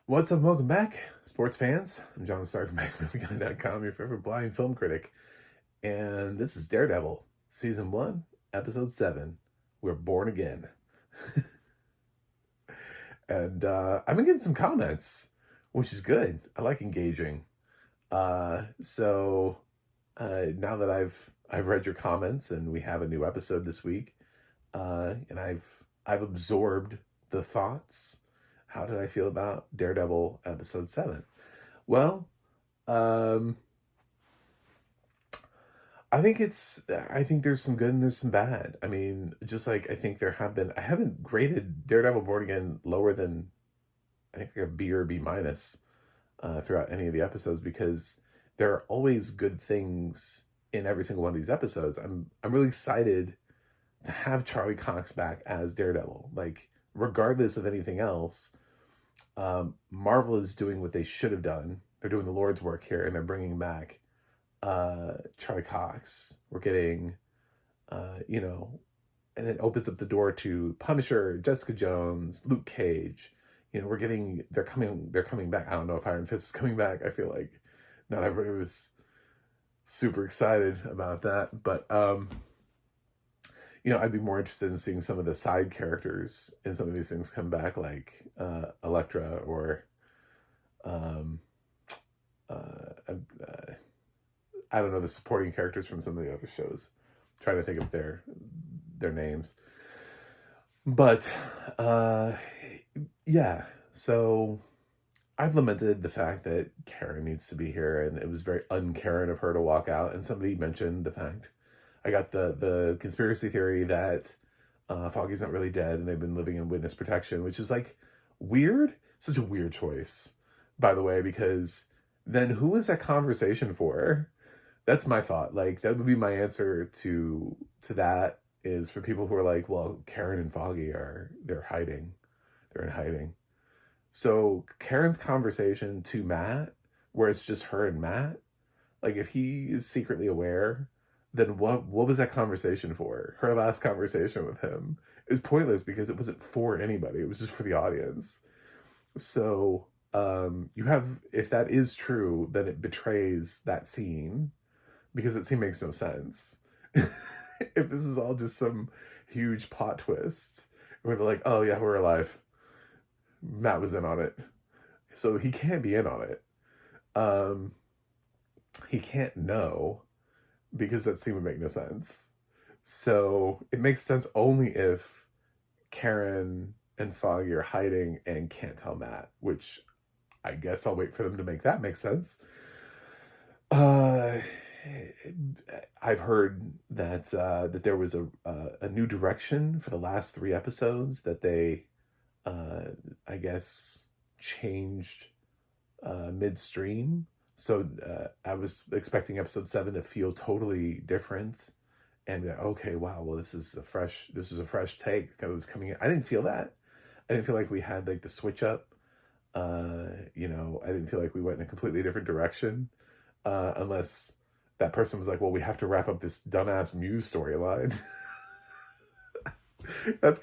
What's up? Welcome back, sports fans. I'm John Stark from McMilligan.com, your favorite blind film critic. And this is Daredevil, Season 1, Episode 7. We're born again. And I've been getting some comments, which is good. I like engaging. So now that I've read your comments and we have a new episode this week, and I've absorbed the thoughts. How did I feel about Daredevil Episode 7? Well, um, I think there's some good and there's some bad. I mean, just like I think I haven't graded Daredevil Born Again lower than, I think, a B or B minus throughout any of the episodes, because there are always good things in every single one of these episodes. I'm really excited to have Charlie Cox back as Daredevil. Like, regardless of anything else, Marvel is doing what they should have done. They're doing the Lord's work here, and they're bringing back Charlie Cox. We're getting, and it opens up the door to Punisher, Jessica Jones, Luke Cage. They're coming back. I don't know if Iron Fist is coming back. I feel like not everybody was super excited about that, but I'd be more interested in seeing some of the side characters in some of these things come back, like Elektra or um, I don't know, the supporting characters from some of the other shows. I'm trying to think of their names, but uh, yeah. So I've lamented the fact that Karen needs to be here, and it was very un-Karen of her to walk out. And somebody mentioned the fact, I got the conspiracy theory that Foggy's not really dead and they've been living in witness protection, which is like weird. Such a weird choice, by the way, because then who is that conversation for? That's my thought. Like, that would be my answer to that, is for people who are like, well, Karen and Foggy they're hiding. They're in hiding. So Karen's conversation to Matt, where it's just her and Matt, like, if he is secretly aware, then what was that conversation for? Her last conversation with him is pointless because it wasn't for anybody. It was just for the audience. So if that is true, then it betrays that scene, because that scene makes no sense. If this is all just some huge plot twist where they're like, oh yeah, we're alive. Matt was in on it. So he can't be in on it. Um, he can't know, because that scene would make no sense. So it makes sense only if Karen and Foggy are hiding and can't tell Matt, which I guess I'll wait for them to make that make sense. Uh, I've heard that there was a new direction for the last 3 episodes, that they uh, I guess changed midstream. So I was expecting episode 7 to feel totally different, and be like, okay, wow, well, this is a fresh take that was coming in. I didn't feel that. I didn't feel like we had like the switch up. I didn't feel like we went in a completely different direction, unless that person was like, well, we have to wrap up this dumbass Muse storyline. That's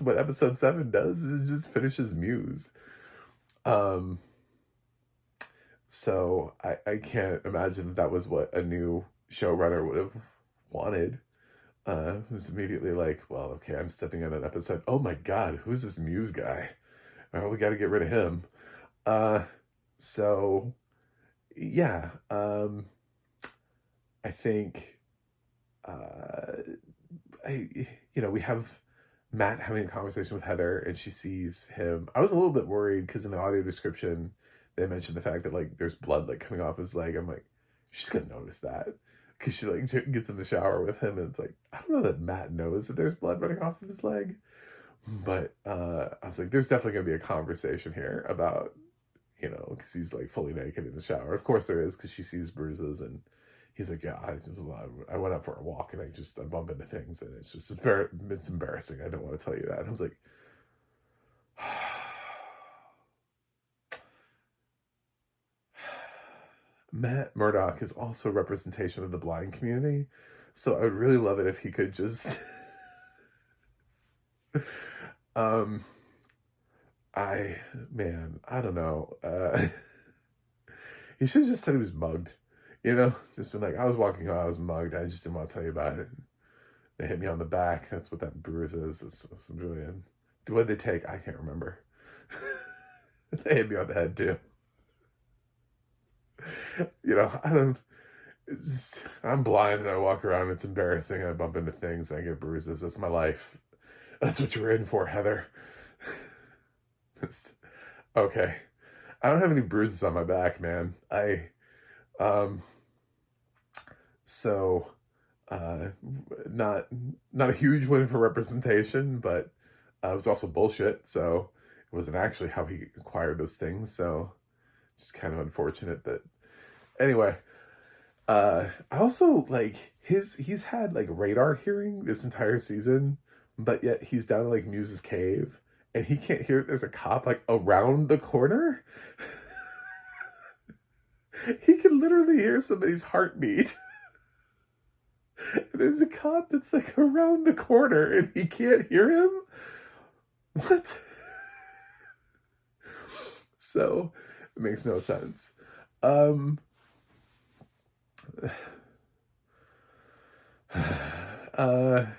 what episode 7 does, is it just finishes Muse. Um, so I can't imagine that was what a new showrunner would have wanted. It was immediately like, well, okay, I'm stepping in an episode. Oh my God, who's this Muse guy? Oh, we got to get rid of him. Uh, so yeah, I think, uh, we have Matt having a conversation with Heather, and she sees him. I was a little bit worried because in the audio description they mentioned the fact that like there's blood like coming off his leg. I'm like, she's gonna notice that, because she like gets in the shower with him, and it's like, I don't know that Matt knows that there's blood running off of his leg, but I was like, there's definitely gonna be a conversation here about, because he's like fully naked in the shower. Of course there is, because she sees bruises, and he's like, yeah, I went out for a walk and I bump into things, and it's embarrassing. I don't want to tell you that. And I was like, Matt Murdock is also a representation of the blind community. So I would really love it if he could just, um, I don't know. He should have just said he was mugged. Just been like, I was walking home, I was mugged. I just didn't want to tell you about it. They hit me on the back. That's what that bruise is. It's brilliant. What did they take? I can't remember. They hit me on the head too. I don't. I'm blind and I walk around. It's embarrassing. I bump into things. I get bruises. That's my life. That's what you're in for, Heather. Okay. I don't have any bruises on my back, man. Um, so, uh, not not a huge win for representation, but it was also bullshit. So it wasn't actually how he acquired those things. So just kind of unfortunate that. Anyway, I also like he's had like radar hearing this entire season, but yet he's down in like Muse's cave and he can't hear there's a cop like around the corner. He can literally hear somebody's heartbeat. There's a cop that's like around the corner and he can't hear him. What? So it makes no sense. Um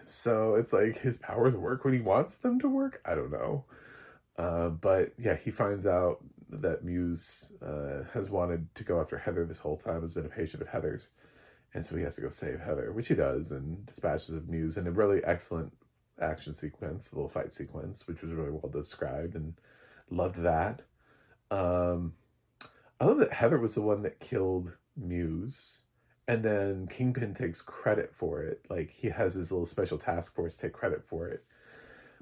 so it's like his powers work when he wants them to work. I don't know. But yeah, he finds out that Muse has wanted to go after Heather this whole time, has been a patient of Heather's. And so he has to go save Heather, which he does, and dispatches of Muse in a really excellent action sequence, a little fight sequence, which was really well described, and loved that. Um, I love that Heather was the one that killed Muse, and then Kingpin takes credit for it. Like, he has his little special task force take credit for it.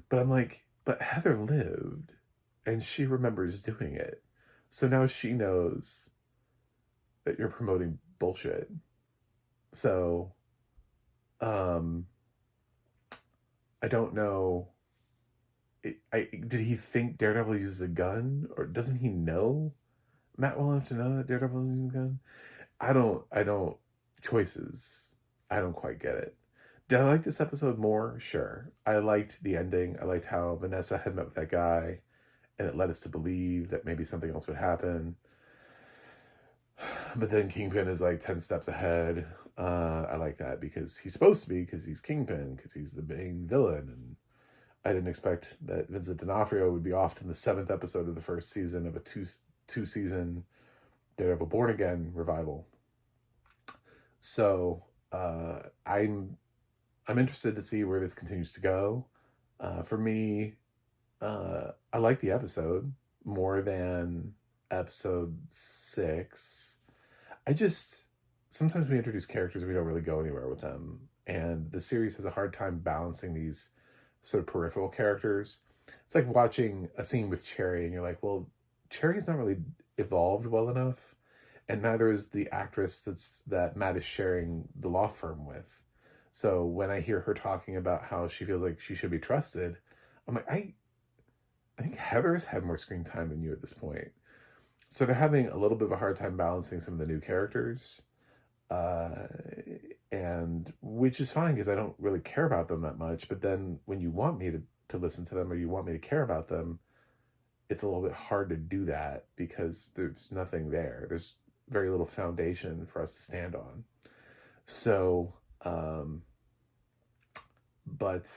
But I'm like, but Heather lived, and she remembers doing it. So now she knows that you're promoting bullshit. So, um, I don't know. Did he think Daredevil uses a gun, or doesn't he know Matt well enough to know that Daredevil is using a gun? I don't. Choices. I don't quite get it. Did I like this episode more? Sure. I liked the ending. I liked how Vanessa had met with that guy, and it led us to believe that maybe something else would happen. But then Kingpin is like 10 steps ahead. I like that because he's supposed to be, because he's Kingpin, because he's the main villain. And I didn't expect that Vincent D'Onofrio would be off in the 7th episode of the first season of a two season Daredevil Born Again revival. So I'm interested to see where this continues to go. For me, I like the episode more than episode 6. Sometimes we introduce characters, we don't really go anywhere with them. And the series has a hard time balancing these sort of peripheral characters. It's like watching a scene with Cherry and you're like, well, Cherry's not really evolved well enough. And neither is the actress that Matt is sharing the law firm with. So when I hear her talking about how she feels like she should be trusted, I'm like, I think Heather's had more screen time than you at this point. So they're having a little bit of a hard time balancing some of the new characters, and which is fine because I don't really care about them that much. But then when you want me to listen to them, or you want me to care about them, it's a little bit hard to do that because there's nothing there. There's very little foundation for us to stand on. So, but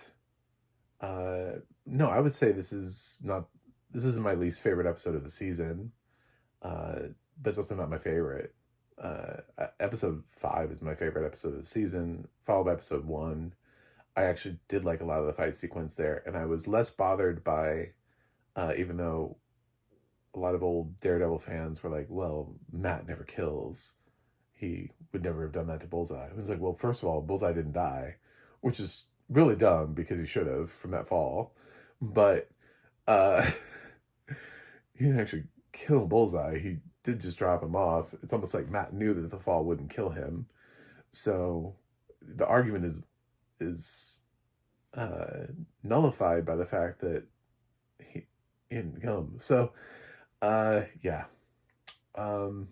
no, I would say this isn't my least favorite episode of the season. But it's also not my favorite. Episode 5 is my favorite episode of the season, followed by episode 1. I actually did like a lot of the fight sequence there, and I was less bothered by, even though a lot of old Daredevil fans were like, well, Matt never kills. He would never have done that to Bullseye. It was like, well, first of all, Bullseye didn't die, which is really dumb because he should have from that fall. But he didn't actually kill Bullseye. He did just drop him off. It's almost like Matt knew that the fall wouldn't kill him. So the argument is nullified by the fact that he didn't come. So yeah. And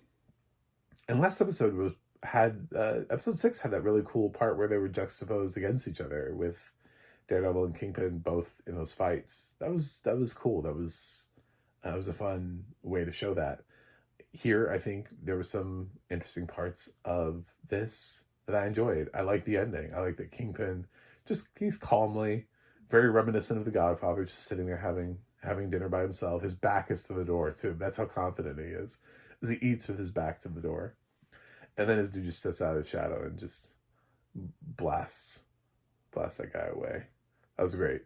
last episode episode 6 had that really cool part where they were juxtaposed against each other with Daredevil and Kingpin both in those fights. That was cool. That was It was a fun way to show that. Here, I think there were some interesting parts of this that I enjoyed. I like the ending. I like that Kingpin he's calmly, very reminiscent of The Godfather, just sitting there having dinner by himself. His back is to the door too. That's how confident he is. As he eats with his back to the door. And then his dude just steps out of the shadow and just blasts that guy away. That was great.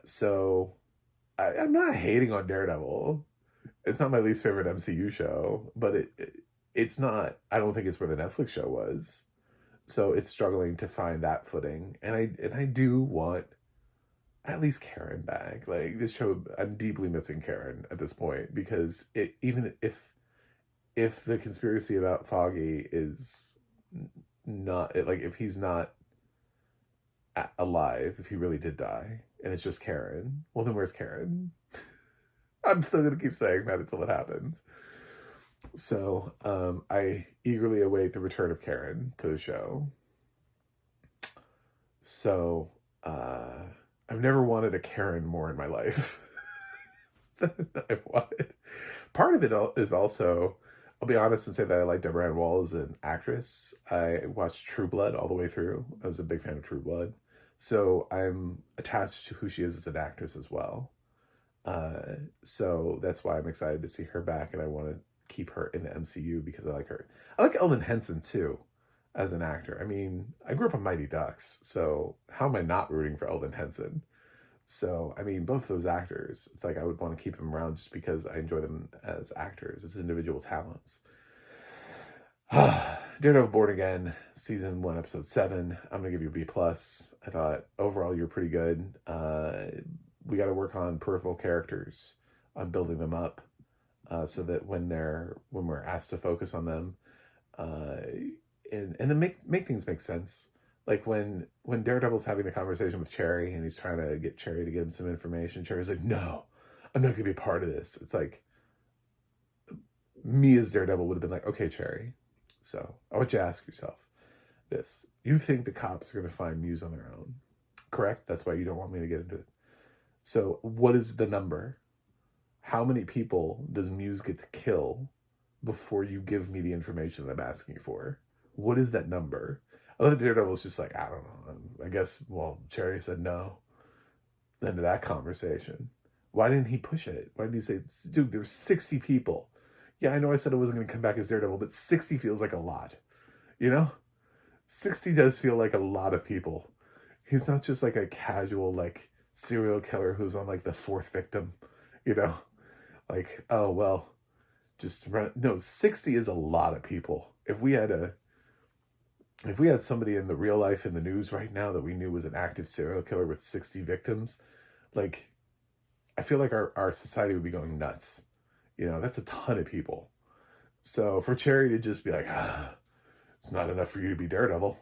So I'm not hating on Daredevil. It's not my least favorite MCU show, but it's not. I don't think it's where the Netflix show was. So it's struggling to find that footing, and I do want at least Karen back. Like this show, I'm deeply missing Karen at this point because even if the conspiracy about Foggy is not like if he's not alive, if he really did die, and it's just Karen, well then where's Karen? I'm still gonna keep saying that until it happens. So I eagerly await the return of Karen to the show. So I've never wanted a Karen more in my life than I've wanted. Part of it is also, I'll be honest and say that I like Deborah Ann Woll as an actress. I watched True Blood all the way through. I was a big fan of True Blood. So I'm attached to who she is as an actress as well. So that's why I'm excited to see her back, and I want to keep her in the MCU because I like her. I like Eldon Henson too as an actor. I mean, I grew up on Mighty Ducks, so how am I not rooting for Eldon Henson? So, I mean, both those actors, it's like I would want to keep them around just because I enjoy them as actors, as individual talents. Daredevil Born Again, season 1, episode 7. I'm gonna give you a B+. I thought overall you're pretty good. We got to work on peripheral characters, on building them up, so that when we're asked to focus on them, and then make things make sense. Like when Daredevil's having the conversation with Cherry and he's trying to get Cherry to give him some information, Cherry's like, "No, I'm not gonna be a part of this." It's like me as Daredevil would have been like, "Okay, Cherry." So I want you to ask yourself this: you think the cops are gonna find Muse on their own, correct? That's why you don't want me to get into it. So what is the number? How many people does Muse get to kill before you give me the information that I'm asking for? What is that number? I love that Daredevil's just like, I don't know. I guess, well, Cherry said no. End of that conversation. Why didn't he push it? Why didn't he say, dude, there's 60 people. Yeah, I know I said I wasn't going to come back as Daredevil, but 60 feels like a lot. You know? 60 does feel like a lot of people. He's not just like a casual, like, serial killer who's on, like, the 4th victim. You know? Like, oh, well, just run. No, 60 is a lot of people. If we had somebody in the real life in the news right now that we knew was an active serial killer with 60 victims, like, I feel like our society would be going nuts. You know, that's a ton of people. So for Cherry to just be like, it's not enough for you to be Daredevil.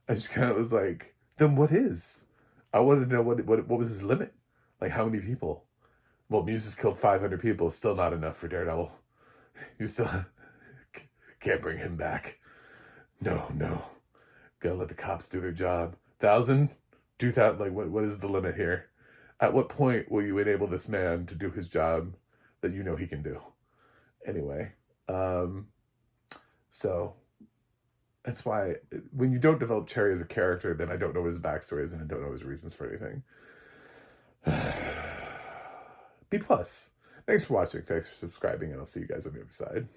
I just kind of was like, then what is? I wanted to know what was his limit? Like, how many people? Well, Muse has killed 500 people. It's still not enough for Daredevil. You still can't bring him back. No. Gotta let the cops do their job. 1,000? 2,000? Like, what is the limit here? At what point will you enable this man to do his job that you know he can do? Anyway, so that's why when you don't develop Cherry as a character, then I don't know what his backstory is and I don't know his reasons for anything. B+. Thanks for watching. Thanks for subscribing, and I'll see you guys on the other side.